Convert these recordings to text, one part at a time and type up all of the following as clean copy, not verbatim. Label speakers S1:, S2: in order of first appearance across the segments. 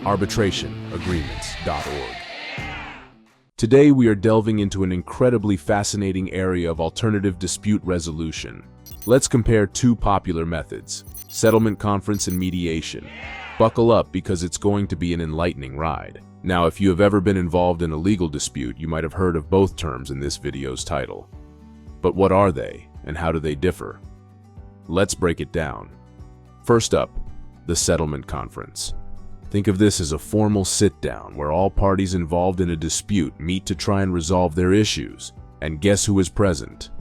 S1: arbitrationagreements.org. Today we are delving into an incredibly fascinating area of alternative dispute resolution. Let's compare two popular methods, settlement conference and mediation. Buckle up because it's going to be an enlightening ride. Now, if you have ever been involved in a legal dispute, you might have heard of both terms in this video's title. But what are they, and how do they differ? Let's break it down. First up, the settlement conference. Think of this as a formal sit-down where all parties involved in a dispute meet to try and resolve their issues. And guess who is present?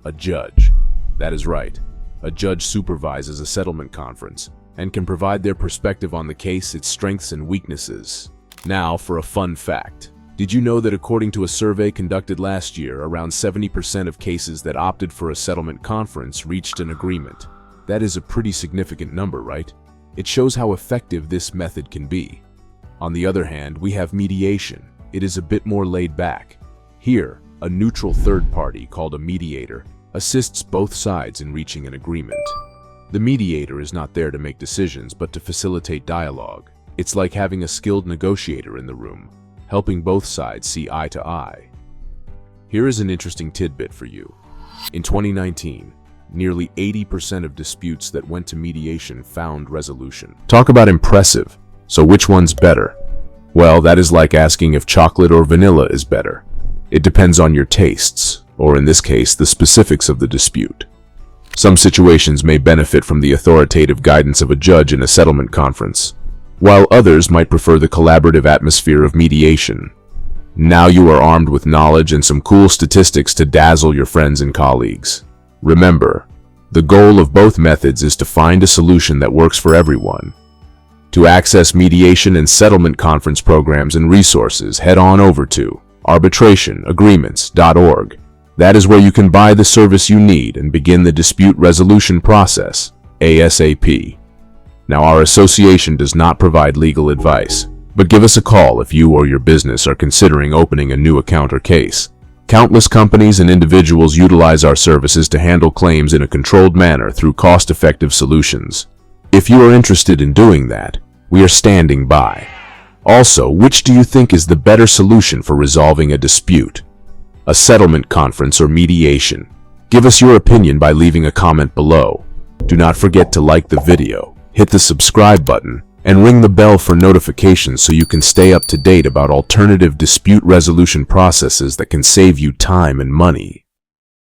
S1: A judge. That is right. A judge supervises a settlement conference and can provide their perspective on the case, its strengths and weaknesses. Now, for a fun fact. Did you know that according to a survey conducted last year, around 70% of cases that opted for a settlement conference reached an agreement? That is a pretty significant number, right? It shows how effective this method can be. On the other hand, we have mediation. It is a bit more laid back. Here, a neutral third party called a mediator assists both sides in reaching an agreement. The mediator is not there to make decisions, but to facilitate dialogue. It's like having a skilled negotiator in the room, helping both sides see eye to eye. Here is an interesting tidbit for you. In 2019, nearly 80% of disputes that went to mediation found resolution. Talk about impressive. So which one's better? Well, that is like asking if chocolate or vanilla is better. It depends on your tastes, or in this case, the specifics of the dispute. Some situations may benefit from the authoritative guidance of a judge in a settlement conference, while others might prefer the collaborative atmosphere of mediation. Now you are armed with knowledge and some cool statistics to dazzle your friends and colleagues. Remember, the goal of both methods is to find a solution that works for everyone. To access mediation and settlement conference programs and resources, head on over to arbitrationagreements.org. That is where you can buy the service you need and begin the dispute resolution process, ASAP. Now, our association does not provide legal advice, but give us a call if you or your business are considering opening a new account or case. Countless companies and individuals utilize our services to handle claims in a controlled manner through cost-effective solutions. If you are interested in doing that, we are standing by. Also, which do you think is the better solution for resolving a dispute? A settlement conference or mediation? Give us your opinion by leaving a comment below. Do not forget to like the video, hit the subscribe button, and ring the bell for notifications so you can stay up to date about alternative dispute resolution processes that can save you time and money.